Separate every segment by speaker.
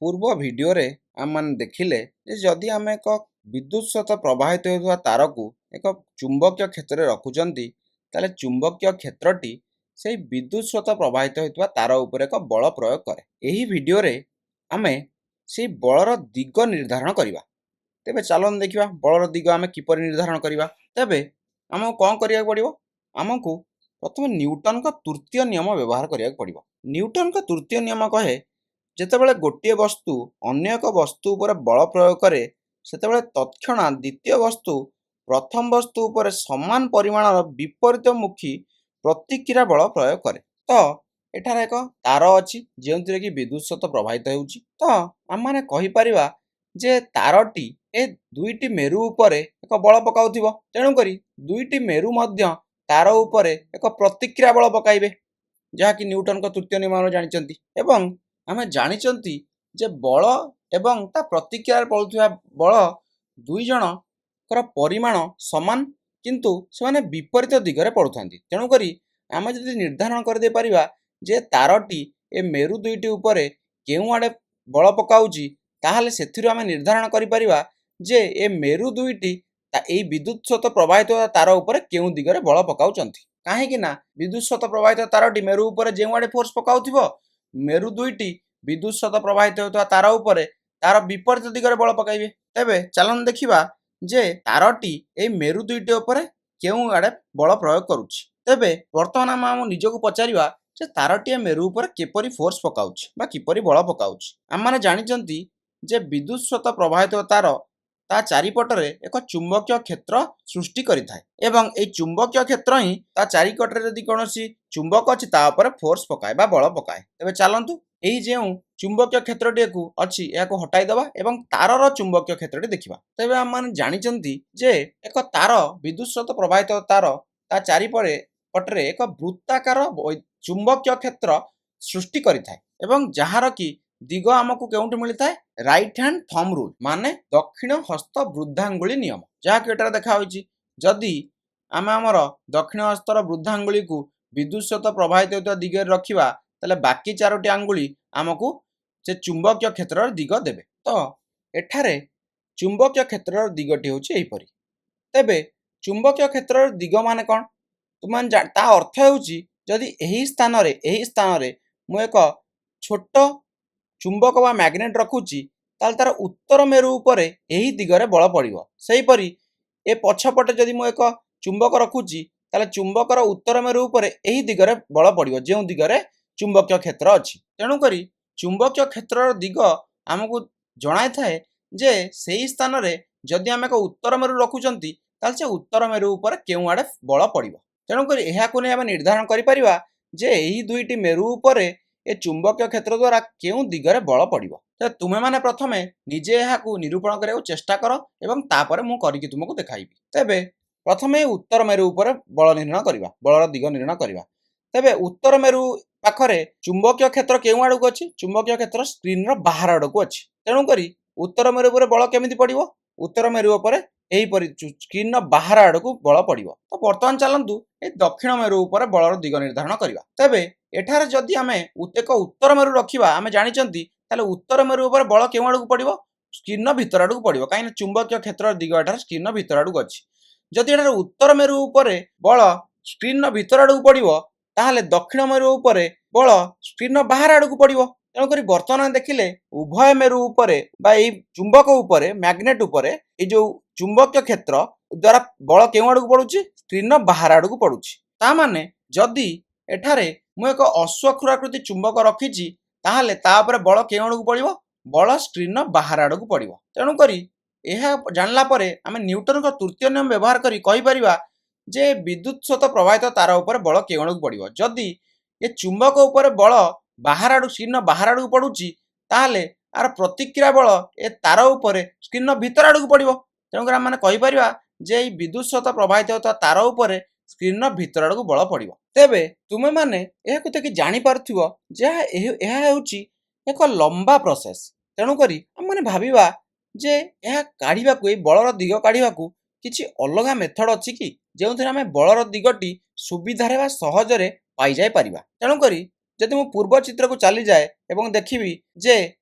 Speaker 1: पूर्व भिडियो रे आम मैंने देखिले जदि आम एक विद्युत सहित प्रवाहित होता तार को एक चुंबकीय क्षेत्र में रखुचंती ताले चुंबकीय क्षेत्रटी से विद्युत सहित प्रवाहित होता तार उपर एक बल प्रयोग करे। यही भिडियो रे आमे से बलर दिग निर्धारण करवा। तेबे चलन देखिबा बलर दिग आमे किपर निर्धारण करवा। तेबे आमको कौन करिया पड़िबो? आमको प्रथम न्यूटन का तृतीय नियम व्यवहार करिया पड़िबो। न्यूटन का तृतीय नियम कहे जेतेबेले गोटे वस्तु अन्य एक वस्तु उपर बल प्रयोग करे सेतेबेले तत्क्षणात द्वितीय वस्तु प्रथम वस्तु उपर समान परिमाणर विपरीतमुखी प्रतिक्रिया बल प्रयोग करे। तो एठार एक तार अछि जेउथिरे कि विद्युत सहित प्रवाहित हेउछि। तो आम माने कहि परिबा जे तारटी ए दुईटी मेरु उपरे एक बल पकाउथिबो। तेणु करी दुईटी मेरु मध्य तार उपरे एक प्रतिक्रिया बल पकाइबे, जहा कि न्यूटन का तृतीय नियम जानिचंती। एवं आमे जानिचंती जे बल एवं ता प्रतिक्रिया पड़ुथिबा बल दुई जनकर परिमाण समान किंतु से विपरीत दिगरे पड़ुथांती। तेणु करी आमे जदि निर्धारण कर दे परिबा जे तारटी ए मेरु दुईटी उपरे केउ आडे बल पकाउची, ताहाले सेथिरु आमे निर्धारण करि परिबा जे ए मेरु दुईटी एई विद्युत सहित प्रवाहित तार उपरे केउ दिगरे बल पकाउचंती। काहेकि ना विद्युत सहित प्रवाहित तारटी मेरु उपरे जेउ आडे फोर्स पकाउथिबो, मेरु दुईटी विद्युत सहित प्रवाहित होता तार उपरे तार विपरीत दिगरे बल पकाइबे। तेबे चलन देखिबा जे तारटी ए मेरु दुईटी उपरे केउ आडे बल प्रयोग करूछि। तेबे वर्तमान आम निजको पचारिबा जे तारटी मेरु उपरे केपरि फोर्स पकाउछि बा किपरि बल पकाउछि। आम माने जानिचंती जे विद्युत सहित प्रवाहित तार ता चारिपटरे एक चुंबकीय क्षेत्र सृष्टि करिथाय एवं ए चुंबकीय क्षेत्र ही ता चारिपटरे यदि कोनोसी चुंबक अछि ता ऊपर फोर्स पकाए बा बल पकाए। तेबे चलंतु एही जेउ चुंबकीय क्षेत्रटी को अछि याको हटाई दबा एवं तारर चुंबकीय क्षेत्रटी देखिबा। तेबे हम माने जानिचंती जे एक तार विद्युत सहित प्रवाहित तार ता चारिपटे पटरे एक वृत्ताकार चुंबकीय क्षेत्र सृष्टि करिथाय एवं जहार की दिग आमको केउंट मिलता है राइट हैंड थंब रूल माने दक्षिण हस्त वृद्धांगुली नियम, जहा कि एटा देखा होइछि जदि आमे हमर दक्षिण हस्तर वृद्धांगुली को विद्युत सहित प्रवाहित होता दिगे रखिबा ताले बाकी चारोटी आंगुली आमको से चुंबकीय क्षेत्रर दिग देबे। तो एठारे चुंबकीय क्षेत्रर दिगटी होछि एहिपरि। तेबे चुंबकीय क्षेत्रर दिग माने कोन तुमान ता अर्थ होछि जदि एही स्थान रे मु एक छोट चुंबक बा मैग्नेट रखुची ताल तार उत्तर मेरु उपरे एही दिगरे बल पड़िबो। सेही परि ए पछपटे जदि मु एक चुंबक रखुची ताले चुंबकर उत्तर मेरु उपरे एही दिगरे बल पड़िबो जेउ दिगरे चुंबकीय क्षेत्र अछि। तेणु करी चुंबकीय क्षेत्रर दिग आमको जणाई थाए जे सेही स्थान रे जदि आमे एक उत्तर मेरु रखुचंती ताल से उत्तर मेरु उपरे केउ आडे बल पड़िबो। तेणु करी एहा को नै आमे निर्धारण करि परिबा जे एही दुईटी मेरु उपरे ए चुंबकीय क्षेत्र द्वारा केउ दिगरे बल पड़िबो। तो तुमे माने प्रथमे निजे एहाकू निरूपण करिया चेष्टा करो एवं तापरे मु करिकि तुमको देखाइबी। तेबे प्रथमे उत्तर मेरु उपरे बल निर्णय करिबा, बलर दिग निर्णय करिबा। तेबे उत्तर मेरु पाखरे चुंबकीय क्षेत्र केउ आडू अछि? चुंबकीय क्षेत्र स्क्रीन रो बाहर आडू अछि। तेणु करी उत्तर मेरु उपरे बल केमिति पड़िबो? उत्तर मेरु उपरे एही परि स्क्रीन रो बाहर आडू बल पड़िबो। तो वर्तमान चलंतु ए दक्षिण मेरु उपरे बलर दिग निर्धारण करिबा। तेबे एठारे जदि आमे एक उत्तर मेरु रखिबा आमे जानिचंती ताले उत्तर मेरु उपरे बल केउ आडू पड़िबो? स्क्रीन भीतर आडू पड़िबो, काई चुंबकीय क्षेत्र दिग एठारे स्क्रीन भीतर आडू अछि। जदि एठारे उत्तर मेरु उपरे बल स्क्रीन भीतर आडू पड़िबो ताहाले दक्षिण मेरु उपरे बल स्क्रीन बाहर आडू पड़िबो। तेणु करी वर्तमान देखिले उभय मेरु उपरे बा एई चुंबक उपरे मैग्नेट उपरे ए जो चुंबकीय क्षेत्र द्वारा बल केउ आडू पड़ुछि? स्क्रीन बाहर आडू पड़ुछि। ता माने जदि एठारे मु एक अश्वक्षुराकृति चुंबक रखिछि ताहाले ता ऊपर बल केउ आडू पड़िबो? बल स्क्रीन बाहर आडू पड़िबो। तेणु करी एहा जानला परे आमे न्यूटन का तृतीय नियम व्यवहार करी कहि परिबा जे विद्युत सहित प्रवाहित तार ऊपर बल केउ आडू पड़िबो। जदि ए चुंबक ऊपर बल बाहर आडू स्क्रीन बाहर आडू पड़ुछि ताहाले आर प्रतिक्रिया बल ए तार ऊपर स्क्रीन भीतर आडू पड़िबो। तेणु करी आमे कहि परिबा जे ए विद्युत सहित प्रवाहित होता तार ऊपर स्क्रीन भीतर आडू बल पड़िबो। तेबे तुमे माने एहा को कि जानि पारथिबो जे एहा हेउछि एक लंबा प्रोसेस। तेणु करी हम माने भाबिबा जे एहा काढिबा को ए बलर दिग काढिबा को किछि अलगा मेथड अछि कि जेउथि आमे बलर दिगटी सुविधारे बा सहजरे पाई जाय परिबा। तेणु करी जदि मु पूर्व चित्र को चली जाए एवं देखिबी जे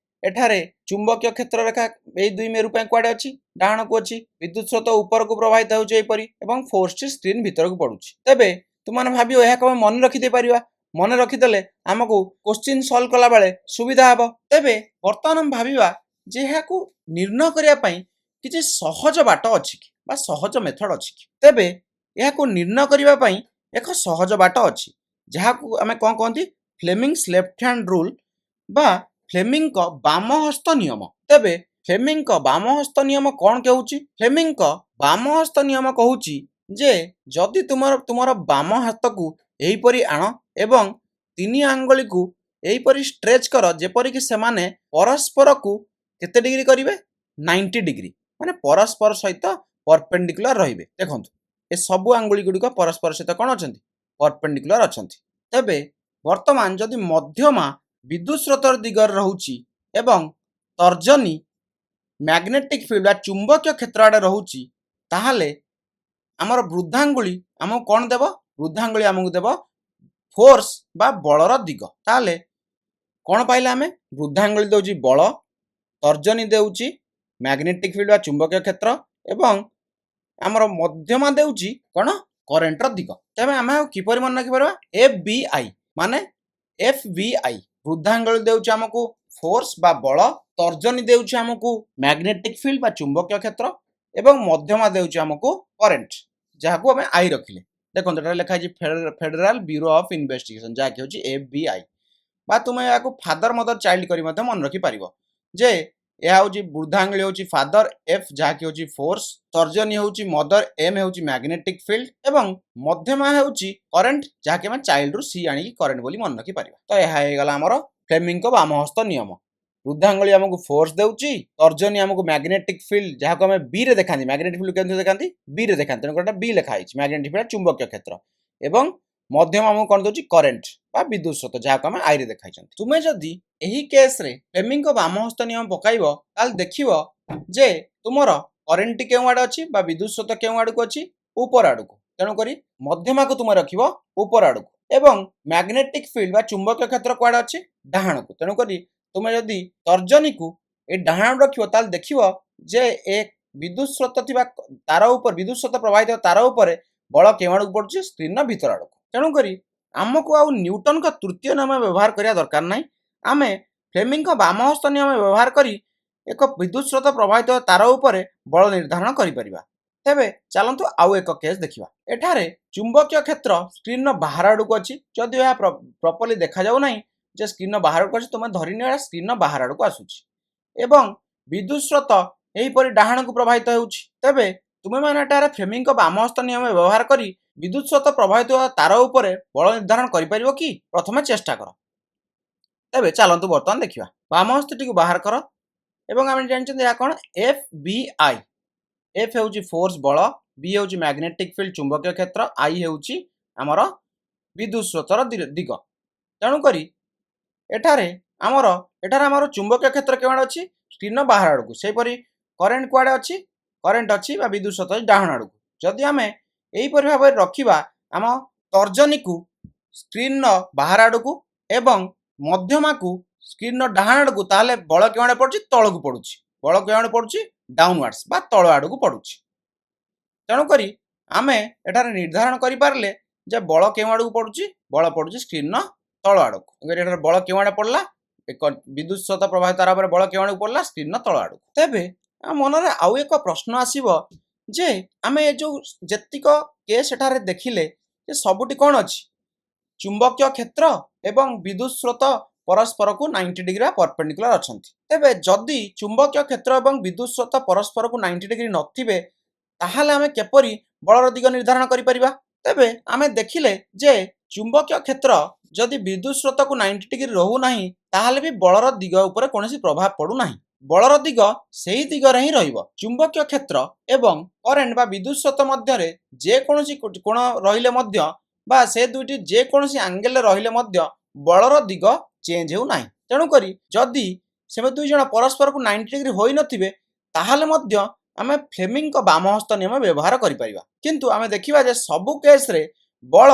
Speaker 1: ଏଠାରେ ଚୁମ୍ବକୀୟ କ୍ଷେତ୍ର ରେଖା ଏଇ ଦୁଇ ମେରୁ ପାଇଁ କୁଆଡ଼େ ଅଛି ଡାହାଣକୁ ଅଛି ବିଦ୍ୟୁତ ସ୍ରୋତ ଉପରକୁ ପ୍ରବାହିତ ହେଉଛି ଏହିପରି ଏବଂ ଫୋର୍ସଟି ସ୍କ୍ରିନ୍ ଭିତରକୁ ପଡ଼ୁଛି। ତେବେ ତୁମମାନେ ଭାବିବ ଏହାକୁ ଆମେ ମନେ ରଖିଦେଇପାରିବା ମନେ ରଖିଦେଲେ ଆମକୁ କୋଶ୍ଚିନ୍ ସଲ୍ଭ କଲା ବେଳେ ସୁବିଧା ହେବ। ତେବେ ବର୍ତ୍ତମାନ ଆମେ ଭାବିବା ଯେ ଏହାକୁ ନିର୍ଣ୍ଣୟ କରିବା ପାଇଁ କିଛି ସହଜ ବାଟ ଅଛି କି ବା ସହଜ ମେଥଡ଼ ଅଛି କି। ତେବେ ଏହାକୁ ନିର୍ଣ୍ଣୟ କରିବା ପାଇଁ ଏକ ସହଜ ବାଟ ଅଛି ଯାହାକୁ ଆମେ କ'ଣ କହନ୍ତି ଫ୍ଲେମିଙ୍ଗସ୍ ଲେଫ୍ଟ ହ୍ୟାଣ୍ଡ ରୁଲ୍ ବା ଫ୍ଲେମିଙ୍ଗଙ୍କ ବାମ ହସ୍ତ ନିୟମ। ତେବେ ଫ୍ଲେମିଙ୍ଗଙ୍କ ବାମ ହସ୍ତ ନିୟମ କ'ଣ କହୁଛି? ଫ୍ଲେମିଙ୍ଗଙ୍କ ବାମ ହସ୍ତ ନିୟମ କହୁଛି ଯେ ଯଦି ତୁମର ବାମ ହାତକୁ ଏହିପରି ଆଣ ଏବଂ ତିନି ଆଙ୍ଗୁଳିକୁ ଏହିପରି ଷ୍ଟ୍ରେଚ୍ କର ଯେପରିକି ସେମାନେ ପରସ୍ପରକୁ କେତେ ଡିଗ୍ରୀ କରିବେ 90 ଡିଗ୍ରୀ ମାନେ ପରସ୍ପର ସହିତ ପରପେଣ୍ଡିକୁଲାର ରହିବେ। ଦେଖନ୍ତୁ ଏ ସବୁ ଆଙ୍ଗୁଳି ଗୁଡ଼ିକ ପରସ୍ପର ସହିତ କ'ଣ ଅଛନ୍ତି ପରପେଣ୍ଡିକୁଲାର ଅଛନ୍ତି। ତେବେ ବର୍ତ୍ତମାନ ଯଦି ମଧ୍ୟମା ବିଦ୍ୟୁତ ସ୍ରୋତର ଦିଗରେ ରହୁଛି ଏବଂ ତର୍ଜନୀ ମ୍ୟାଗ୍ନେଟିକ୍ ଫିଲ୍ଡ ବା ଚୁମ୍ବକୀୟ କ୍ଷେତ୍ର ଆଡ଼େ ରହୁଛି ତାହେଲେ ଆମର ବୃଦ୍ଧାଙ୍ଗୁଳି ଆମକୁ କ'ଣ ଦେବ? ବୃଦ୍ଧାଙ୍ଗୁଳି ଆମକୁ ଦେବ ଫୋର୍ସ ବା ବଳର ଦିଗ। ତାହେଲେ କ'ଣ ପାଇଲେ ଆମେ? ବୃଦ୍ଧାଙ୍ଗୁଳି ଦେଉଛି ବଳ, ତର୍ଜନୀ ଦେଉଛି ମ୍ୟାଗ୍ନେଟିକ୍ ଫିଲ୍ଡ ବା ଚୁମ୍ବକୀୟ କ୍ଷେତ୍ର ଏବଂ ଆମର ମଧ୍ୟମା ଦେଉଛି କ'ଣ କରେଣ୍ଟର ଦିଗ। ତେବେ ଆମେ ଆଉ କିପରି ମନେ ରଖିପାରିବା? FBI ମାନେ FBI ବୃଦ୍ଧାଙ୍ଗୁଳି ଦେଉଛି ଆମକୁ ଫୋର୍ସ ବା ବଳ, ତର୍ଜନୀ ଦେଉଛି ଆମକୁ ମ୍ୟାଗ୍ନେଟିକ୍ ଫିଲ୍ଡ ବା ଚୁମ୍ବକୀୟ କ୍ଷେତ୍ର ଏବଂ ମଧ୍ୟମା ଦେଉଛି ଆମକୁ କରେଣ୍ଟ ଯାହାକୁ ଆମେ ଆଇ ରଖିଲେ। ଦେଖନ୍ତୁ ଏଠାରେ ଲେଖା ହେଇଛି ଫେଡେରାଲ ବ୍ୟୁରୋ ଅଫ୍ ଇନଭେଷ୍ଟିଗେସନ ଯାହାକି ହେଉଛି FBI ବା ତୁମେ ଏହାକୁ ଫାଦର ମଦର ଚାଇଲ୍ଡ କରି ମଧ୍ୟ ମନେ ରଖିପାରିବ ଯେ ଏହା ହେଉଛି ବୃଦ୍ଧାଙ୍ଗୁଳି ହେଉଛି ଫାଦର ଏଫ୍ ଯାହାକି ହେଉଛି ଫୋର୍ସ, ତର୍ଜନୀ ହେଉଛି ମଦର ଏମ୍ ହେଉଛି ମ୍ୟାଗ୍ନେଟିକ୍ ଫିଲ୍ଡ ଏବଂ ମଧ୍ୟମା ହେଉଛି କରେଣ୍ଟ ଯାହାକି ଆମେ ଚାଇଲ୍ଡରୁ ସି ଆଣିକି କରେଣ୍ଟ ବୋଲି ମନେ ରଖିପାରିବା। ତ ଏହା ହେଇଗଲା ଆମର ଫ୍ଲେମିଙ୍ଗଙ୍କ ବାମ ହସ୍ତ ନିୟମ। ବୃଦ୍ଧାଙ୍ଗୁଳି ଆମକୁ ଫୋର୍ସ ଦେଉଛି, ତର୍ଜନୀ ଆମକୁ ମ୍ୟାଗ୍ନେଟିକ୍ ଫିଲ୍ଡ ଯାହାକୁ ଆମେ ବି ରେ ଦେଖାନ୍ତି ମ୍ୟାଗ୍ନେଟିକ୍ ଫିଲ୍ଡ କେମିତି ଦେଖାନ୍ତି ବି ରେ ଦେଖାନ୍ତି ତେଣୁ ଗୋଟେ ବି ଲେଖା ହେଇଛି ମ୍ୟାଗ୍ନେଟିକ୍ ଫିଲ୍ଡ ଚୁମ୍ବକୀୟ କ୍ଷେତ୍ର ଏବଂ ମଧ୍ୟମା ଆମକୁ କ'ଣ ଦେଉଛି କରେଣ୍ଟ ବା ବିଦ୍ୟୁତ ସ୍ରୋତ ଯାହାକୁ ଆମେ ଆଇରେ ଦେଖାଇଛନ୍ତି। ତୁମେ ଯଦି ଏହି କେସ୍ରେ ଫ୍ଲେମିଙ୍ଗଙ୍କ ବାମ ହସ୍ତ ନିୟମ ପକାଇବ ତାହେଲେ ଦେଖିବ ଯେ ତୁମର କରେଣ୍ଟଟି କେଉଁ ଆଡ଼େ ଅଛି ବା ବିଦ୍ୟୁତ ସ୍ରୋତ କେଉଁ ଆଡ଼କୁ ଅଛି ଉପର ଆଡ଼କୁ। ତେଣୁକରି ମଧ୍ୟମାକୁ ତୁମେ ରଖିବ ଉପର ଆଡ଼କୁ ଏବଂ ମ୍ୟାଗ୍ନେଟିକ୍ ଫିଲ୍ଡ ବା ଚୁମ୍ବକୀୟ କ୍ଷେତ୍ର କୁଆଡ଼େ ଅଛି ଡାହାଣକୁ। ତେଣୁକରି ତୁମେ ଯଦି ତର୍ଜନୀକୁ ଏ ଡାହାଣ ରଖିବ ତାହେଲେ ଦେଖିବ ଯେ ଏ ବିଦ୍ୟୁତ ସ୍ରୋତ ଥିବା ତାର ଉପରେ ବିଦ୍ୟୁତ ସ୍ରୋତ ପ୍ରବାହିତ ତାର ଉପରେ ବଳ କେଉଁ ଆଡ଼କୁ ପଡ଼ୁଛି ସ୍କ୍ରିନ୍ର ଭିତର ଆଡ଼କୁ। ତେଣୁକରି ଆମକୁ ଆଉ ନ୍ୟୁଟନଙ୍କ ତୃତୀୟ ନିୟମ ବ୍ୟବହାର କରିବା ଦରକାର ନାହିଁ। ଆମେ ଫ୍ଲେମିଙ୍ଗଙ୍କ ବାମ ହସ୍ତ ନିୟମ ବ୍ୟବହାର କରି ଏକ ବିଦ୍ୟୁତ ସ୍ରୋତ ପ୍ରବାହିତ ତାର ଉପରେ ବଳ ନିର୍ଦ୍ଧାରଣ କରିପାରିବା। ତେବେ ଚାଲନ୍ତୁ ଆଉ ଏକ କେସ୍ ଦେଖିବା। ଏଠାରେ ଚୁମ୍ବକୀୟ କ୍ଷେତ୍ର ସ୍କ୍ରିନ୍ର ବାହାର ଆଡ଼କୁ ଅଛି। ଯଦିଓ ଏହା ପ୍ରପରଲି ଦେଖାଯାଉ ନାହିଁ ଯେ ସ୍କ୍ରିନ୍ର ବାହାରକୁ ଅଛି ତୁମେ ଧରିନିଅ ଏହା ସ୍କ୍ରିନ୍ର ବାହାର ଆଡ଼କୁ ଆସୁଛି ଏବଂ ବିଦ୍ୟୁତ ସ୍ରୋତ ଏହିପରି ଡାହାଣକୁ ପ୍ରବାହିତ ହେଉଛି। ତେବେ ତୁମେମାନେ ଏଠାରେ ଫ୍ଲେମିଙ୍ଗଙ୍କ ବାମ ହସ୍ତ ନିୟମ ବ୍ୟବହାର କରି ବିଦ୍ୟୁତ ସ୍ରୋତ ପ୍ରବାହିତ ତାର ଉପରେ ବଳ ନିର୍ଦ୍ଧାରଣ କରିପାରିବ କି? ପ୍ରଥମେ ଚେଷ୍ଟା କର। ତେବେ ଚାଲନ୍ତୁ ବର୍ତ୍ତମାନ ଦେଖିବା। ବାମ ହସ୍ତଟିକୁ ବାହାର କର ଏବଂ ଆମେ ଜାଣିଛନ୍ତି ଏହା କ'ଣ FBI। ଏଫ୍ ହେଉଛି ଫୋର୍ସ ବଳ, ବି ହେଉଛି ମ୍ୟାଗ୍ନେଟିକ୍ ଫିଲ୍ଡ ଚୁମ୍ବକୀୟ କ୍ଷେତ୍ର, ଆଇ ହେଉଛି ଆମର ବିଦ୍ୟୁତ ସ୍ରୋତର ଦିଗ। ତେଣୁକରି ଏଠାରେ ଆମର ଚୁମ୍ବକୀୟ କ୍ଷେତ୍ର କେଉଁଆଡ଼େ ଅଛି ସ୍କ୍ରିନ୍ର ବାହାର ଆଡ଼କୁ। ସେହିପରି କରେଣ୍ଟ କୁଆଡ଼େ ଅଛି? କରେଣ୍ଟ ଅଛି ବା ବିଦ୍ୟୁତ ସ୍ରୋତ ଅଛି ଡାହାଣ ଆଡ଼କୁ। ଯଦି ଆମେ ଏହିପରି ଭାବରେ ରଖିବା ଆମ ତର୍ଜନୀକୁ ସ୍କ୍ରିନ୍ର ବାହାର ଆଡ଼କୁ ଏବଂ ମଧ୍ୟମାକୁ ସ୍କ୍ରିନ୍ର ଡାହାଣ ଆଡ଼କୁ ତାହେଲେ ବଳ କେଉଁ ଆଡ଼େ ପଡ଼ୁଛି ତଳକୁ ପଡ଼ୁଛି। ବଳ କେଉଁ ଆଡ଼େ ପଡ଼ୁଛି ଡାଉନୱାର୍ଡସ୍ ବା ତଳ ଆଡ଼କୁ ପଡ଼ୁଛି। ତେଣୁକରି ଆମେ ଏଠାରେ ନିର୍ଦ୍ଧାରଣ କରିପାରିଲେ ଯେ ବଳ କେଉଁ ଆଡ଼କୁ ପଡ଼ୁଛି? ବଳ ପଡ଼ୁଛି ସ୍କ୍ରିନ୍ର ତଳ ଆଡ଼କୁ। ଏଠାରେ ବଳ କେଉଁ ଆଡ଼େ ପଡ଼ିଲା? ଏକ ବିଦ୍ୟୁତ ସ୍ରୋତ ପ୍ରବାହିତ ତାର ଉପରେ ବଳ କେଉଁ ଆଡ଼କୁ ପଡ଼ିଲା? ସ୍କ୍ରିନ୍ର ତଳ ଆଡ଼କୁ। ତେବେ ଆମ ମନରେ ଆଉ ଏକ ପ୍ରଶ୍ନ ଆସିବ ଯେ ଆମେ ଏ ଯେଉଁ ଯେତିକ କେସ୍ ଏଠାରେ ଦେଖିଲେ ଯେ ସବୁଠି କ'ଣ ଅଛି ଚୁମ୍ବକୀୟ କ୍ଷେତ୍ର ଏବଂ ବିଦ୍ୟୁତ ସ୍ରୋତ ପରସ୍ପରକୁ 90 ଡିଗ୍ରୀ ବା ପରପେଣ୍ଡିକୁଲାର ଅଛନ୍ତି। ତେବେ ଯଦି ଚୁମ୍ବକୀୟ କ୍ଷେତ୍ର ଏବଂ ବିଦ୍ୟୁତ ସ୍ରୋତ ପରସ୍ପରକୁ 90 ଡିଗ୍ରୀ ନଥିବେ ତାହେଲେ ଆମେ କିପରି ବଳର ଦିଗ ନିର୍ଦ୍ଧାରଣ କରିପାରିବା? ତେବେ ଆମେ ଦେଖିଲେ ଯେ ଚୁମ୍ବକୀୟ କ୍ଷେତ୍ର ଯଦି ବିଦ୍ୟୁତ ସ୍ରୋତକୁ 90 ଡିଗ୍ରୀ ରହୁନାହିଁ ତାହେଲେ ବି ବଳର ଦିଗ ଉପରେ କୌଣସି ପ୍ରଭାବ ପଡ଼ୁନାହିଁ। ବଳର ଦିଗ ସେହି ଦିଗରେ ହିଁ ରହିବ। ଚୁମ୍ବକୀୟ କ୍ଷେତ୍ର ଏବଂ କରେଣ୍ଟ ବା ବିଦ୍ୟୁତ ସ୍ରୋତ ମଧ୍ୟରେ ଯେକୌଣସି କୋଣ ରହିଲେ ମଧ୍ୟ ବା ସେ ଦୁଇଟି ଯେକୌଣସି ଆଙ୍ଗେଲରେ ରହିଲେ ମଧ୍ୟ ବଳର ଦିଗ ଚେଞ୍ଜ ହେଉନାହିଁ। ତେଣୁକରି ଯଦି ସେ ଦୁଇ ଜଣ ପରସ୍ପରକୁ 90 ଡିଗ୍ରୀ ହୋଇନଥିବେ ତାହେଲେ ମଧ୍ୟ ଆମେ ଫ୍ଲେମିଙ୍ଗଙ୍କ ବାମ ହସ୍ତ ନିୟମ ବ୍ୟବହାର କରିପାରିବା। କିନ୍ତୁ ଆମେ ଦେଖିବା ଯେ ସବୁ କେସ୍ରେ ବଳ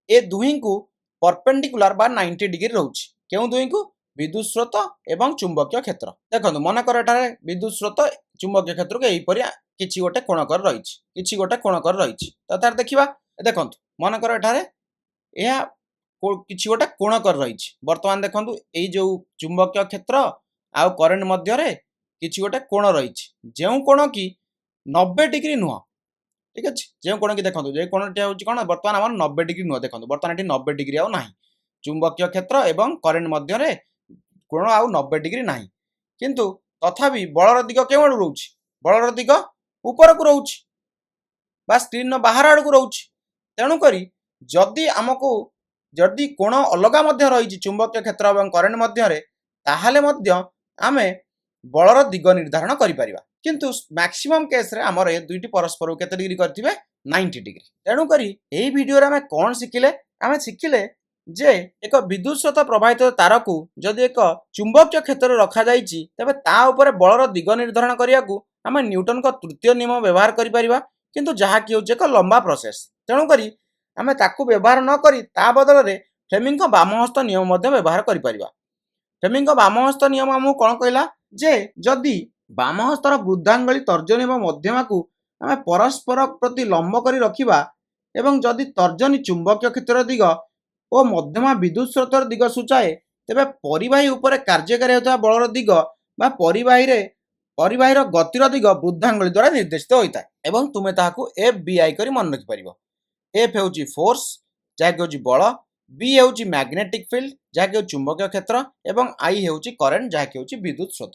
Speaker 1: ଏ ଦୁହିଁଙ୍କୁ ପରପେଣ୍ଡିକୁଲାର ବା 90 ଡିଗ୍ରୀ ରହୁଛି। କେଉଁ ଦୁହିଁକୁ? विद्युत स्रोत एवं चुंबकीय क्षेत्र देखो मनकर एठारे विद्युत स्रोत चुंबकीय क्षेत्र को यहीपरि किछि गोटे कोणकर रहिछि किछि गोटे कोणकर रहिछि तो तार देखिबा देखो मनकर एठारे यह किछि गोटे कोणकर रहिछि वर्तमान देखंतु एई जो चुंबकीय क्षेत्र आ करेन्ट मध्य रे किछि गोटे कोण रहिछि जेउ कोण की 90 डिग्री नुह ठीक अछि जेउ कोण की देखंतु जे कोणटी होछि कोन वर्तमान हमर 90 डिग्री नुह देखंतु वर्तमान एठी 90 डिग्री आ नाही चुंबकीय क्षेत्र एवं करेन्ट मध्य रे कोण आ 90 डिग्री नाही किंतु तथापि बलर दिग केवड रहउछि बलर दिग ऊपर को रहउछि बा स्क्रीन बाहर आड़ को रहउछि तेणु करी जदि हमको जदि कोण अलगा मध्य रही चुंबकीय क्षेत्र और करेन्ट मध्य ताहले मध्य आमे बलर दिग निर्धारण करिपरिबा किंतु मैक्सिमम केस रे हमर ए दुईटी परस्पर केते डिग्री करथिबे 90 डिग्री तेणु करी एही वीडियो रे हमें कोन शिखिले हमें शिखिले जे एक विद्युत स्रोत प्रवाहित तार को जदि एक चुंबकीय क्षेत्र रखा जाइछि तबे ता ऊपर बलर दिग निर्धारण करिया को हमें न्यूटन का तृतीय नियम व्यवहार करि परिबा किंतु जहा कि होचे एक लंबा प्रोसेस तेणु करी आमे ताकू व्यवहार न करी ता बदल रे फ्लेमिंग का वामहस्त नियम मध्य व्यवहार करि परिबा फ्लेमिंग का वामहस्त नियम हमहु कोन कहला जे जदि वामहस्तर वृद्धांगुली तर्जनी एवं मध्यमा को आमे परस्पर प्रति लंब करी रखिबा एवं जदि तर्जनी चुंबकीय क्षेत्र दिग और मध्यमा विद्युत स्रोतर दिग सूचाए तेबे परिवाही ऊपर कार्यकारी होता बलर दिग बा परिवाहीर गतिर दिग वृद्धांगुली द्वारा निर्देशित होता है एवं तुमे ताहाकू FBI करी मन रखि परिबो F हेउची फोर्स जाके होची बल B हेउची मैग्नेटिक फील्ड जाके चुंबकीय क्षेत्र एवं I हेउची करंट जाके होची विद्युत स्रोत।